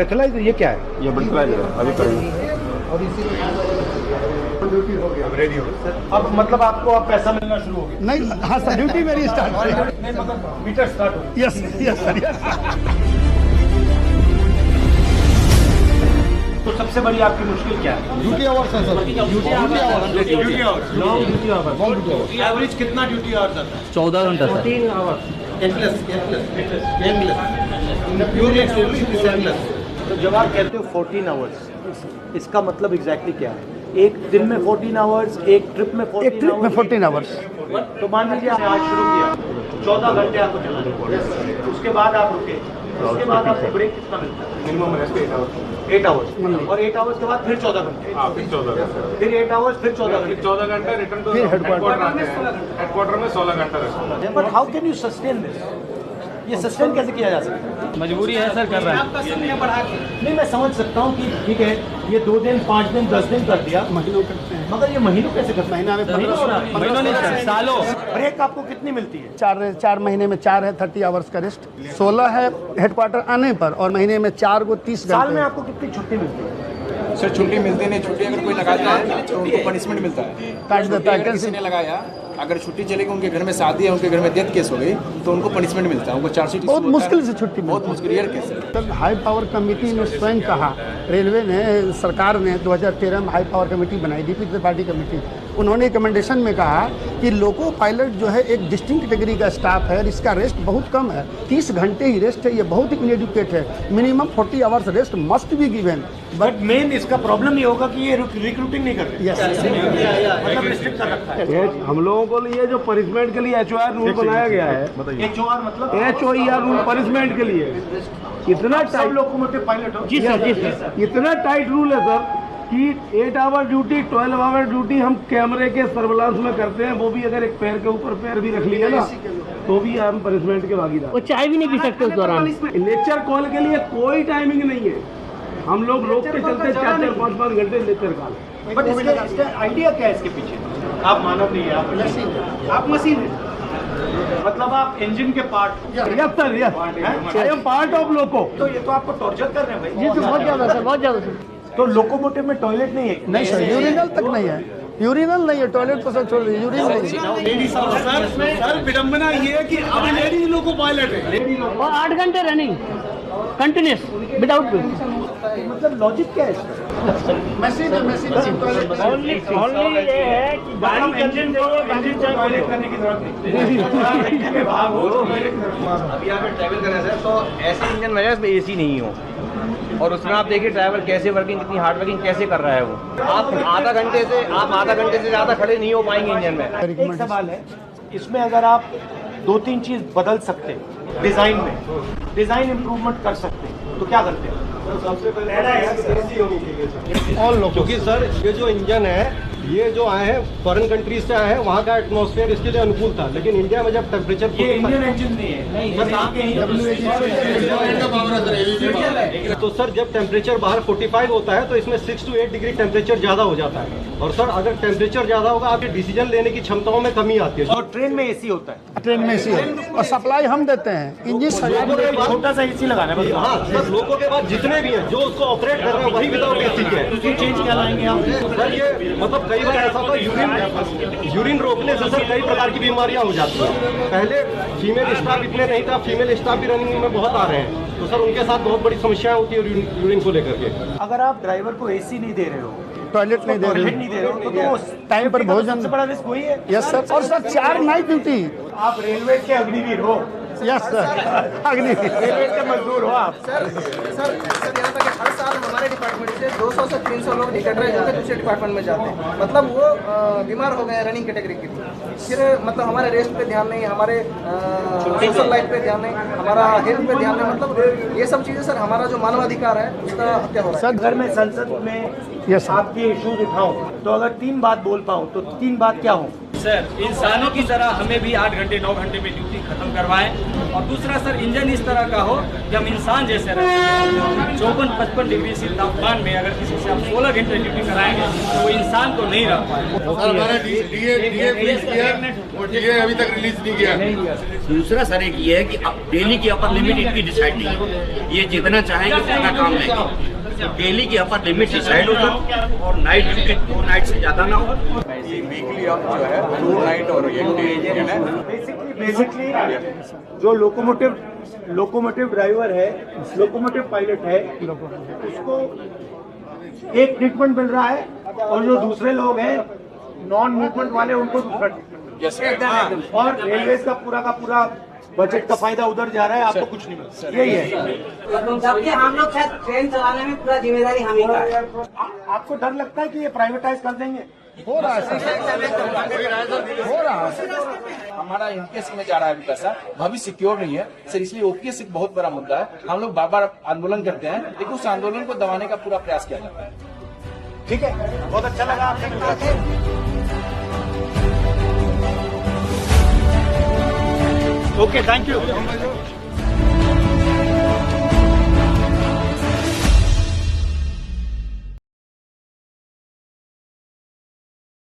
Breathalyser ये क्या है? ये ब्रेथलाइजर है, अभी करेंगे। और इसी ड्यूटी हो गया, अब रेडी हो गया। अब मतलब आपको अब पैसा मिलना शुरू हो गया? नहीं, हाँ सर, ड्यूटी मेरी स्टार्ट हो गई। नहीं मतलब मीटर स्टार्ट हो गया। Yes yes sir, yes. तो सबसे बड़ी आपकी मुश्किल क्या है? ड्यूटी आवर्स है sir. Duty hours, long duty hours. Average कितना ड्यूटी आवर्स आता है? 14 घंटा सर। 14 आवर्स। तो जब आप कहते हो 14 आवर्स, इसका मतलब एग्जैक्टली क्या है? एक दिन में 14 आवर्स, एक ट्रिप में 14 आवर्स। तो मान लीजिए आपने आज शुरू किया, 14 घंटे आपको चलाना, उसके बाद आप रुके, उसके बाद आपको ब्रेक कितना मिलता है? Minimum rest 8 hours. और 8 आवर्स के बाद फिर 14 घंटे, फिर 8 आवर्स, फिर 14 घंटे, 14 घंटे रिटर्न टू हेडक्वार्टर में 16 घंटा rest. But how can you sustain this? ये सस्टेन कैसे किया जा सकता है? मजबूरी है सर, कर रहा है। नहीं, मैं समझ सकता हूँ कि ठीक है, ये 2 दिन, 5 दिन, 10 दिन कर दिया, महीनों करते हैं, मगर ये महीनों कैसे करते हैं? महीनों नहीं सर, सालों। ब्रेक आपको कितनी मिलती है? 4 महीने में 4 है 30 आवर्स का रेस्ट, 16 है हेडक्वार्टर आने पर, और महीने में 4 को 30 घंटे। साल में आपको कितनी छुट्टी मिलती है? सर छुट्टी मिलती नहीं, छुट्टी अगर कोई लगाता है तो उनको पनिशमेंट मिलता है, काट देता है। किसी ने लगाया, अगर छुट्टी चलेगी, उनके घर में शादी है, उनके घर में डेथ केस हो गई, तो उनको पनिशमेंट मिलता है, उनको चार्जशीट बहुत मुश्किल से छुट्टी, बहुत मुश्किल रेयर केस है। हाई पावर कमेटी ने स्वयं कहा, रेलवे ने, सरकार ने 2013 में हाई पावर कमेटी बनाई, डीपी त्रिपाठी कमेटी, उन्होंने रिकमेंडेशन में कहा कि लोको पायलट जो है एक डिस्टिंक्ट कैटेगरी का स्टाफ है और इसका रेस्ट बहुत कम है, 30 घंटे ही रेस्ट है, ये बहुत ही इनएडुकेट है, minimum 40 hours rest must be given. But main इसका प्रॉब्लम ये होगा कि ये रिक्रूटिंग नहीं कर रहे, मतलब रिस्ट्रिक्ट कर रखा है। हम लोगों को लिए जो पनिशमेंट के लिए HOR रूल बनाया गया है, HOR मतलब HOER रूल पनिशमेंट के लिए, इतना सब लोकोमोटिव पायलट हो। जी सर, इतना टाइट रूल है सर कि 8 आवर ड्यूटी, 12 आवर ड्यूटी हम कैमरे के सर्विलांस में करते हैं, वो भी अगर एक पैर के ऊपर पैर भी रख लिया ना तो भी हम पनिशमेंट के भागीदार। वो चाय भी नहीं पी सकते उस दौरान। लेक्चर कॉल के लिए कोई टाइमिंग नहीं है, हम लोग रोक के चलते 4-4, 5-5 घंटे लेक्चर कॉल। बट इसका आइडिया क्या है इसके पीछे? आप मानव नहीं है, आप मशीन है, मतलब आप इंजन के part. Yes sir, yes, I am part of loco. तो ये तो आपको टॉर्चर कर रहे हैं भाई। जी सर, बहुत ज़्यादा सर, बहुत ज़्यादा सर। तो लोकोमोटिव में टॉयलेट नहीं है? नहीं सर, यूरिनल तक नहीं है, यूरिनल नहीं है, टॉयलेट तो सर छोड़ दीजिए, यूरिनल नहीं है। सर विडम्बना ये है कि अब लेडीज लोको पायलट है और 8 घंटे रनिंग कंटिन्यूस विदाउट ब्रेक। मतलब लॉजिक क्या है इसका? मशीन है, मशीन ओनली ये है कि गाड़ी इंजन टॉयलेट करने की जरूरत नहीं। अभी यहाँ पे ट्रैवल कर रहे हैं सर, तो ऐसे इंजन में इसमें AC नहीं हो, और उसमें आप देखिए ड्राइवर कैसे वर्किंग, कितनी हार्ड वर्किंग कैसे कर रहा है वो। आप आधा घंटे से ज़्यादा खड़े नहीं हो पाएंगे इंजन में। एक सवाल है, इसमें अगर आप 2-3 चीज़ बदल सकते हैं, डिज़ाइन में डिज़ाइन इम्प्रूवमेंट कर सकते हैं, तो क्या करते हैं? सबसे पहले क्योंकि सर ये जो इंजन है, ये जो आए हैं फॉरेन कंट्रीज से आए हैं, वहाँ का एटमॉस्फेयर इसके लिए अनुकूल था, लेकिन इंडिया में जब टेम्परेचर, ये इंडियन इंजन नहीं है, तो सर जब टेम्परेचर बाहर 45 होता है तो इसमें 6 to 8 डिग्री टेम्परेचर ज़्यादा हो जाता है, और सर अगर टेम्परेचर ज़्यादा होगा आपके डिसीजन लेने की क्षमताओं में कमी आती है। और ट्रेन में AC होता है, ट्रेन में AC है और सप्लाई हम देते हैं, इंजन छोटा सा AC लगाना है। हाँ सर, लोगों के बाद जितने भी हैं जो उसको ऑपरेट कर रहे हैं वही विदाउट AC के हैं। चेंज क्या लाएंगे आप? सर ये मतलब कई बार ऐसा होता है यूरिन रोकने से सर कई प्रकार की बीमारियां हो जाती हैं। पहले फीमेल स्टाफ इतने नहीं था, फीमेल स्टाफ भी रनिंग में बहुत आ रहे हैं, तो सर उनके साथ बहुत बड़ी समस्याएं होती है यूरिन को लेकर के। अगर आप ड्राइवर को AC नहीं दे रहे हो, टॉयलेट नहीं दे रहे हो, तो टाइम पर भोजन सबसे बड़ा रिस्क वही है। यस सर, और सर 4 नाइट ड्यूटी। आप रेलवे के अग्निवीर हो। यस सर, अग्निवीर, रेलवे के मजदूर हो आप। सर यहाँ तक हर साल हमारे डिपार्टमेंट से 200 से 300 लोग डिकैटराइज होते हैं, दूसरे डिपार्टमेंट में जाते हैं, मतलब वो बीमार हो गए रनिंग कैटेगरी के। फिर मतलब हमारे रेस्ट पे ध्यान नहीं, हमारे सोशल लाइफ पे ध्यान नहीं, हमारा हेल्थ पे ध्यान नहीं, मतलब ये सब चीज़ें सर हमारा जो मानवाधिकार है उसका हत्या हो रहा है। सर अगर मैं संसद में आपके इश्यूज उठाऊं तो अगर 3 बात बोल पाऊं तो 3 बात क्या हो? सर इंसानों की तरह हमें भी 8 घंटे 9 घंटे में ड्यूटी खत्म करवाएं। और दूसरा सर इंजन इस तरह का हो कि हम इंसान जैसे रहें। 54-55 डिग्री से तापमान में अगर किसी से आप 16 घंटे ड्यूटी कराएंगे तो वो इंसान को नहीं रख पाए। डीए अभी तक रिलीज नहीं किया। दूसरा सर एक ये है कि अब डेली की अपर लिमिट इनकी डिसाइड नहीं है, ये जितना चाहेंगे उतना काम लेंगे। तो डेली की अपर लिमिट डिसाइड हो सर, और नाइट ड्यूटी 2 नाइट से ज्यादा ना हो। ये वीकली ऑफ जो है 2 नाइट और 1 डे बेसिकली जो लोकोमोटिव ड्राइवर है, लोकोमोटिव पायलट है, उसको एक ट्रीटमेंट मिल रहा है, और जो दूसरे लोग हैं नॉन मूवमेंट वाले उनको दूसरा ट्रीटमेंट। और रेलवे का पूरा बजट का फायदा उधर जा रहा है, आपको कुछ नहीं मिलता। यही है, जबकि हम लोग शायद ट्रेन चलाने में पूरा जिम्मेदारी हम ही का है। आपको डर लगता है कि ये प्राइवेटाइज कर देंगे? हो रहा है हमारा एनपीएस में जा रहा है अभी पैसा, भविष्य सिक्योर नहीं है सर, इसलिए ओपीएस एक बहुत बड़ा मुद्दा है। हम लोग बार बार आंदोलन करते हैं, लेकिन उस आंदोलन को दबाने का पूरा प्रयास किया जाता है। ठीक है, बहुत अच्छा लगा आपसे। Okay, thank you.